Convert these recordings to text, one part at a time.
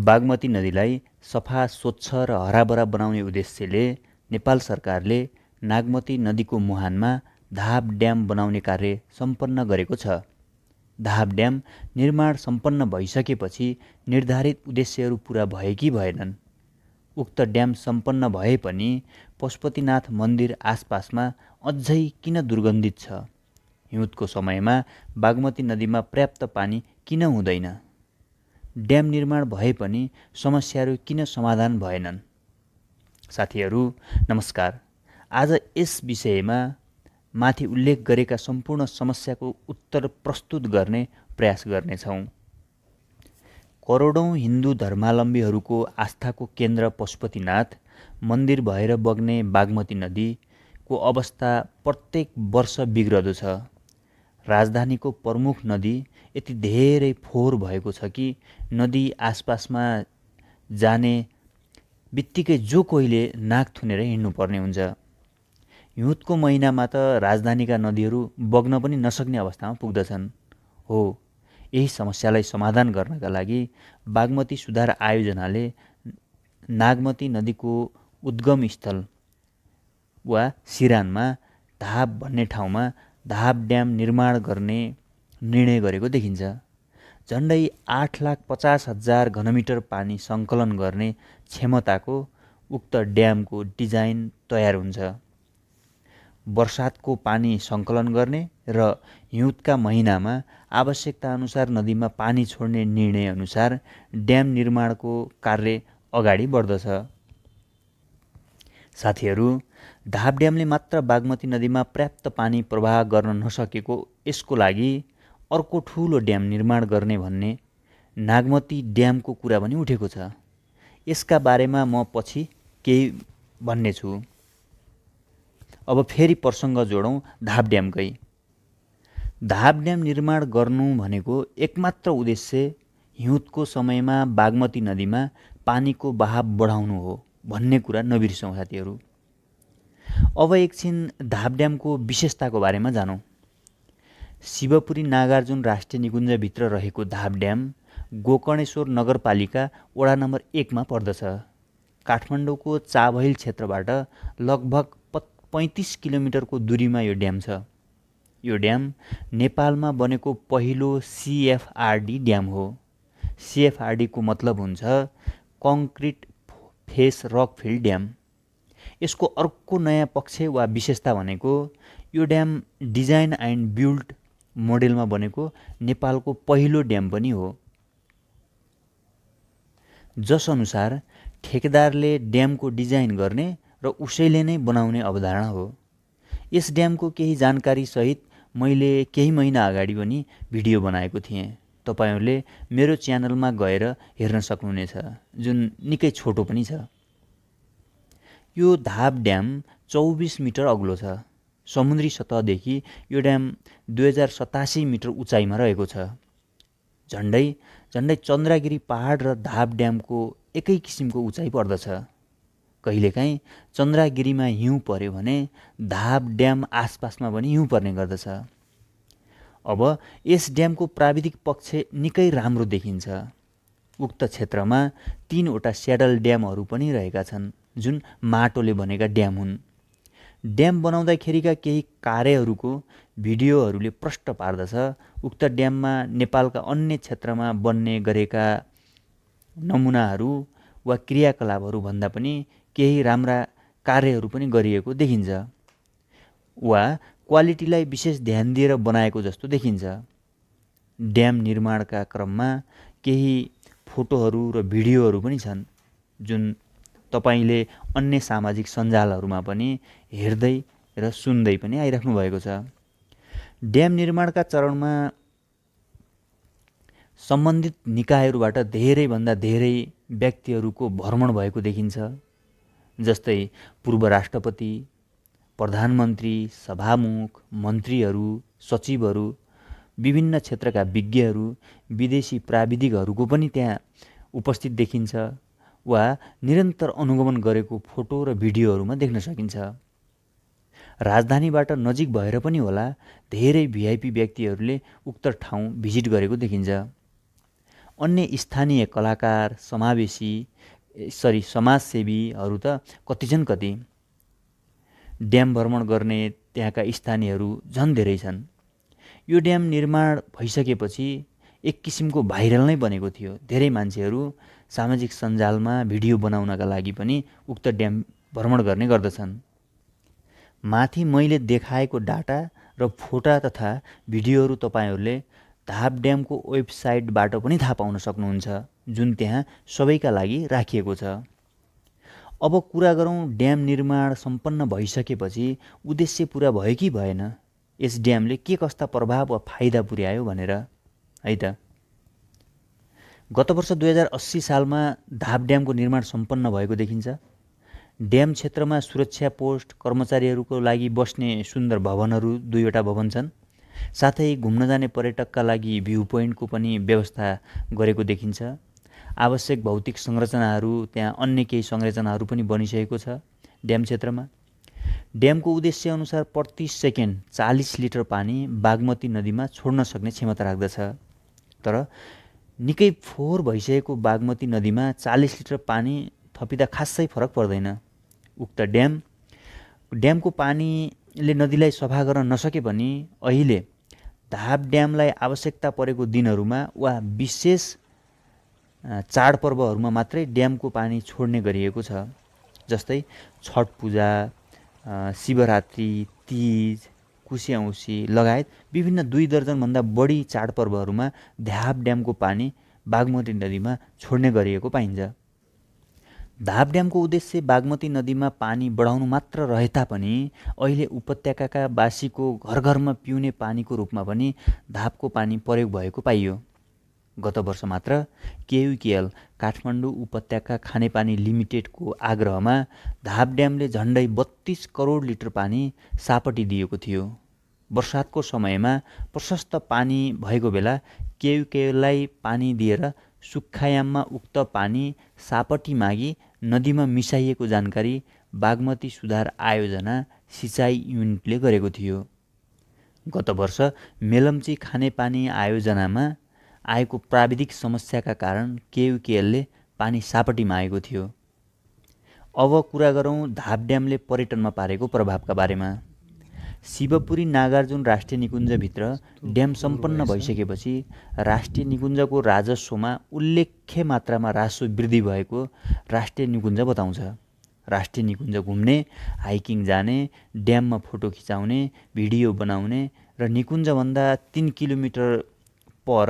बागमती नदीलाई सफा, स्वच्छ र हराभरा बनाउने उद्देश्यले नेपाल सरकारले नागमती नदीको मुहानमा दाहाब ड्याम बनाउने कार्य सम्पन्न गरेको छ। दाहाब ड्याम निर्माण सम्पन्न भइसकेपछि निर्धारित उद्देश्यहरू पुरा भए कि भएनन्। उक्त ड्याम सम्पन्न भए पनि पशुपतिनाथ मन्दिर आसपासमा अझै किन दुर्गन्धित छ? हिउँदको समयमा बागमती नदीमा पर्याप्त पानी किन हुँदैन? ड्याम निर्माण भए पनि समस्याहरू किन समाधान भएनन्? साथीहरू नमस्कार। आज यस विषयमा माथि उल्लेख गरेका सम्पूर्ण समस्याको उत्तर प्रस्तुत गर्ने प्रयास गर्नेछौँ। करोडौँ हिन्दू धर्मावलम्बीहरूको आस्थाको केन्द्र पशुपतिनाथ मन्दिर भएर बग्ने बागमती नदीको अवस्था प्रत्येक वर्ष बिग्रदो छ। राजधानीको प्रमुख नदी यति धेरै फोहोर भएको छ कि नदी आसपासमा जाने बित्तिकै जो कोहीले नाक थुनेर हिँड्नुपर्ने हुन्छ। हिउँदको महिनामा त राजधानीका नदीहरू बग्न पनि नसक्ने अवस्थामा पुग्दछन्। हो, यही समस्यालाई समाधान गर्नका लागि बागमती सुधार आयोजनाले नागमती नदीको उद्गम स्थल वा सिरानमा दाहाब भन्ने ठाउँमा दाहाब ड्याम निर्माण गर्ने निर्णय गरेको देखिन्छ। झन्डै 8,50,000 घनमिटर पानी सङ्कलन गर्ने क्षमताको उक्त ड्यामको डिजाइन तयार हुन्छ। वर्षातको पानी सङ्कलन गर्ने र हिउँदका महिनामा आवश्यकता अनुसार नदीमा पानी छोड्ने निर्णय अनुसार ड्याम निर्माणको कार्य अगाडि बढ्दछ। साथीहरू, दाहाब ड्यामले मात्र बागमती नदीमा पर्याप्त पानी प्रवाह गर्न नसकेको यसको लागि अर्को ठुलो ड्याम निर्माण गर्ने भन्ने नागमती ड्यामको कुरा पनि उठेको छ। यसका बारेमा म पछि केही भन्ने छु। अब फेरि प्रसङ्ग जोडौँ दाहाब ड्यामकै। दाहाब ड्याम निर्माण गर्नु भनेको एकमात्र उद्देश्य हिउँदको समयमा बागमती नदीमा पानीको बहाव बढाउनु हो भन्ने कुरा नबिर्सौँ साथीहरू। अब एकछिन दाहाब ड्यामको विशेषताको बारेमा जानौँ। शिवपुरी नागार्जुन राष्ट्रिय निकुञ्जभित्र रहेको दाहाब ड्याम गोकर्णेश्वर नगरपालिका वडा नम्बर 1 मा पर्दछ। काठमाडौँको चाबहिल क्षेत्रबाट लगभग 35 किलोमिटरको दूरीमा यो ड्याम छ। यो ड्याम नेपालमा बनेको पहिलो CFRD ड्याम हो। CFRD को मतलब हुन्छ कङ्क्रिट फेस रकफिल ड्याम। यसको अर्को नयाँ पक्ष वा विशेषता भनेको यो ड्याम डिजाइन एन्ड बिल्ड मोडेलमा बनेको नेपालको पहिलो ड्याम पनि हो। जसअनुसार ठेकेदारले ड्यामको डिजाइन गर्ने र उसैले नै बनाउने अवधारणा हो। यस ड्यामको केही जानकारी सहित मैले केही महिना अगाडि पनि भिडियो बनाएको थिएँ। तपाईहरूले मेरो च्यानलमा गएर हेर्न सक्नुहुनेछ, जुन निकै छोटो पनि छ। यो दाहाब ड्याम 24 मिटर अग्लो छ। समुद्री सतहदेखि यो ड्याम 2087 मिटर उचाइमा रहेको छ। झन्डै चन्द्रगिरी पहाड र दाहाब ड्यामको एकै किसिमको उचाइ पर्दछ। कहिलेकाहीँ चन्द्रगिरीमा हिउँ पर्यो भने दाहाब ड्याम आसपासमा पनि हिउँ पर्ने गर्दछ। अब यस ड्यामको प्राविधिक पक्ष निकै राम्रो देखिन्छ। उक्त क्षेत्रमा 3वटा स्याडल ड्यामहरू पनि रहेका छन्, जुन माटोले बनेका ड्याम हुन्। ड्याम बनाउँदाखेरिका केही कार्यहरूको भिडियोहरूले प्रष्ट पार्दछ उक्त ड्याममा नेपालका अन्य क्षेत्रमा बन्ने गरेका नमुनाहरू वा क्रियाकलापहरू भन्दा पनि केही राम्रा कार्यहरू पनि गरिएको देखिन्छ वा क्वालिटीलाई विशेष ध्यान दिएर बनाएको जस्तो देखिन्छ। ड्याम निर्माणका क्रममा केही फोटोहरू र भिडियोहरू पनि छन्, जुन तपाईले अन्य सामाजिक सञ्जालहरूमा पनि हेर्दै र सुन्दै पनि आइराख्नु भएको छ। ड्याम निर्माणका चरणमा सम्बन्धित निकायहरूबाट धेरैभन्दा धेरै व्यक्तिहरूको भ्रमण भएको देखिन्छ। जस्तै पूर्व राष्ट्रपति, प्रधानमन्त्री, सभामुख, मन्त्रीहरू, सचिवहरू, विभिन्न क्षेत्रका विज्ञहरू, विदेशी प्राविधिकहरूको पनि त्यहाँ उपस्थित देखिन्छ वा निरन्तर अनुगमन गरेको फोटो र भिडियोहरूमा देख्न सकिन्छ। राजधानीबाट नजिक भएर पनि होला धेरै भिआइपी व्यक्तिहरूले उक्त ठाउँ भिजिट गरेको देखिन्छ। अन्य स्थानीय कलाकार समाजसेवीहरू त कतिजन कति। ड्याम भ्रमण गर्ने त्यहाँका स्थानीयहरू झन् धेरै छन्। यो ड्याम निर्माण भइसकेपछि एक किसिमको भाइरल नै बनेको थियो। धेरै मान्छेहरू सामाजिक सञ्जालमा भिडियो बनाउनका लागि पनि उक्त ड्याम भ्रमण गर्ने गर्दछन्। माथि मैले देखाएको डाटा र फोटा तथा भिडियोहरू तपाईँहरूले धाप ड्यामको वेबसाइटबाट पनि थाहा पाउन सक्नुहुन्छ, जुन त्यहाँ सबैका लागि राखिएको छ। अब कुरा गरौँ ड्याम निर्माण सम्पन्न भइसकेपछि उद्देश्य पुरा भयो कि भएन, यस ड्यामले के कस्ता प्रभाव वा फाइदा पुर्यायो भनेर है त। गत वर्ष 2080 सालमा धाप ड्यामको निर्माण सम्पन्न भएको देखिन्छ। ड्याम क्षेत्रमा सुरक्षा पोस्ट, कर्मचारीहरूको लागि बस्ने सुन्दर भवनहरू 2वटा भवन छन्। साथै घुम्न जाने पर्यटकका लागि भ्यू पोइन्टको पनि व्यवस्था गरेको देखिन्छ। आवश्यक भौतिक संरचनाहरू, त्यहाँ अन्य केही संरचनाहरू पनि बनिसकेको छ ड्याम क्षेत्रमा। ड्यामको उद्देश्य अनुसार प्रति सेकेन्ड 40 लिटर पानी बागमती नदीमा छोड्न सक्ने क्षमता राख्दछ। तर निकै फोहोर भइसकेको बागमती नदीमा 40 लिटर पानी थपिँदा खासै फरक पर्दैन। उक्त ड्यामको पानीले नदीलाई सफा गर्न नसके पनि अहिले धाप ड्यामलाई आवश्यकता परेको दिनहरूमा वा विशेष चाडपर्वहरूमा मात्रै ड्यामको पानी छोड्ने गरिएको छ। जस्तै छठ पूजा, शिवरात्रि, तीज, कुशे औँसी लगायत विभिन्न 2 दर्जनभन्दा बढी चाडपर्वहरूमा धाप ड्यामको पानी बागमती नदीमा छोड्ने गरिएको पाइन्छ। धाप ड्यामको उद्देश्य बागमती नदीमा पानी बढाउनु मात्र रहे तापनि अहिले उपत्यकाका वासीको घरघरमा पिउने पानीको रूपमा पनि धापको पानी प्रयोग भएको पाइयो। गत वर्ष मात्र केयुकेएल काठमाडौँ उपत्यका खानेपानी लिमिटेडको आग्रहमा धाप ड्यामले झन्डै 32 करोड लिटर पानी सापटिदिएको थियो। वर्षातको समयमा प्रशस्त पानी भएको बेला केयुकेएललाई पानी दिएर सुक्खायाममा उक्त पानी सापटी मागी नदीमा मिसाइएको जानकारी बागमती सुधार आयोजना सिँचाइ युनिटले गरेको थियो। गत वर्ष मेलम्ची खानेपानी आयोजनामा आएको प्राविधिक समस्याका कारण केयुकेएलले पानी सापटी मागेको थियो। अब कुरा गरौँ धाप ड्यामले पर्यटनमा पारेको प्रभावका बारेमा। शिवपुरी नागार्जुन राष्ट्रिय निकुञ्जभित्र ड्याम सम्पन्न भइसकेपछि राष्ट्रिय निकुञ्जको राजस्वमा उल्लेख्य मात्रामा राजस्व वृद्धि भएको राष्ट्रिय निकुञ्ज बताउँछ। राष्ट्रिय निकुञ्ज घुम्ने, हाइकिङ जाने, ड्याममा फोटो खिचाउने, भिडियो बनाउने र निकुञ्जभन्दा 3 किलोमिटर पर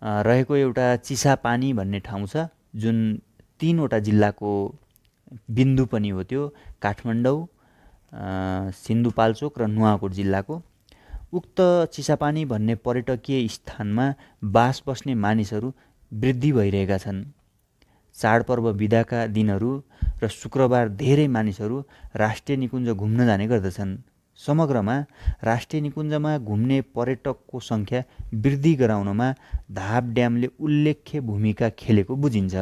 रहेको एउटा चिसापानी भन्ने ठाउँ छ, जुन 3वटा जिल्लाको बिन्दु पनि हो। त्यो काठमाडौँ, सिन्धुपाल्चोक र नुवाकोट जिल्लाको। उक्त चिसापानी भन्ने पर्यटकीय स्थानमा बास बस्ने मानिसहरू वृद्धि भइरहेका छन्। चाडपर्व बिदाका दिनहरू र शुक्रबार धेरै मानिसहरू राष्ट्रिय निकुञ्ज घुम्न जाने गर्दछन्। समग्रमा राष्ट्रिय निकुञ्जमा घुम्ने पर्यटकको सङ्ख्या वृद्धि गराउनमा धाप ड्यामले उल्लेख्य भूमिका खेलेको बुझिन्छ।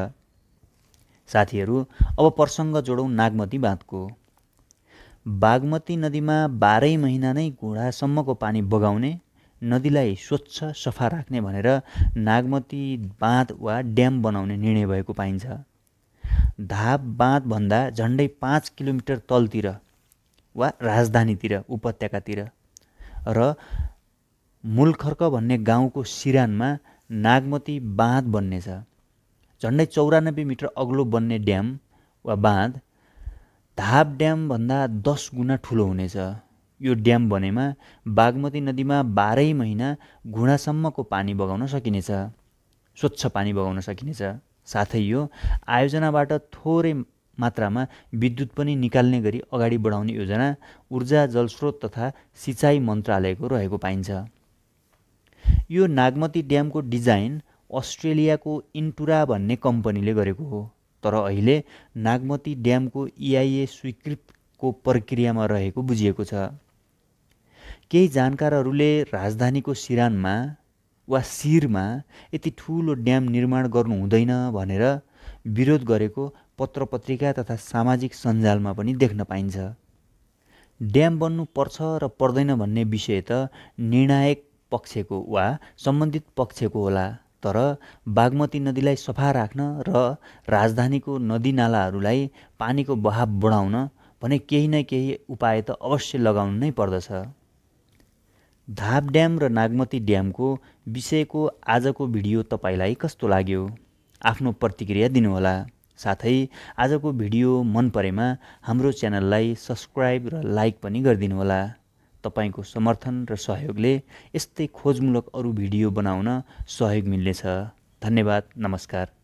साथीहरू, अब प्रसङ्ग जोडौँ नागमती बाँधको। बागमती नदीमा 12 महिना नै घुँडासम्मको पानी बगाउने, नदीलाई स्वच्छ सफा राख्ने भनेर नागमती बाँध वा ड्याम बनाउने निर्णय भएको पाइन्छ। धाप बाँधभन्दा झन्डै 5 किलोमिटर तलतिर वा राजधानीतिर, उपत्यकातिर र मूलखर्क भन्ने गाउँको सिरानमा नागमती बाँध बन्नेछ। झन्डै 94 मिटर अग्लो बन्ने ड्याम वा बाँध धाप ड्यामभन्दा 10 गुणा ठुलो हुनेछ। यो ड्याम बनेमा बागमती नदीमा 12 महिना घुँडासम्मको पानी बगाउन सकिनेछ, स्वच्छ पानी बगाउन सकिनेछ। साथै यो आयोजनाबाट थोरै मात्रामा विद्युत पनि निकाल्ने गरी अगाडि बढाउने योजना ऊर्जा, जलस्रोत तथा सिँचाइ मन्त्रालयको रहेको पाइन्छ। यो नागमती ड्यामको डिजाइन अस्ट्रेलियाको इन्टुरा भन्ने कम्पनीले गरेको हो। तर अहिले नागमती ड्यामको EIA स्वीकृतिको प्रक्रियामा रहेको बुझिएको छ। केही जानकारहरूले राजधानीको सिरानमा वा शिरमा यति ठुलो ड्याम निर्माण गर्नु हुँदैन भनेर विरोध गरेको पत्रपत्रिका तथा सामाजिक सञ्जालमा पनि देख्न पाइन्छ। ड्याम बन्नु पर्छ र पर्दैन भन्ने विषय त निर्णायक पक्षको वा सम्बन्धित पक्षको होला। तर बागमती नदीलाई सफा राख्न र राजधानीको नदीनालाहरूलाई पानीको बहाव बढाउन भने केही न केही उपाय त अवश्य लगाउनु नै पर्दछ। धाप ड्याम र नागमती ड्यामको विषयको आजको भिडियो तपाईँलाई कस्तो लाग्यो? आफ्नो प्रतिक्रिया दिनुहोला। साथै आजको भिडियो मन परेमा हाम्रो च्यानललाई सब्स्क्राइब र लाइक पनि गरिदिनुहोला। तपाईको समर्थन र सहयोगले यस्तै खोजमूलक अरू भिडियो बनाउन सहयोग मिल्नेछ। धन्यवाद। नमस्कार।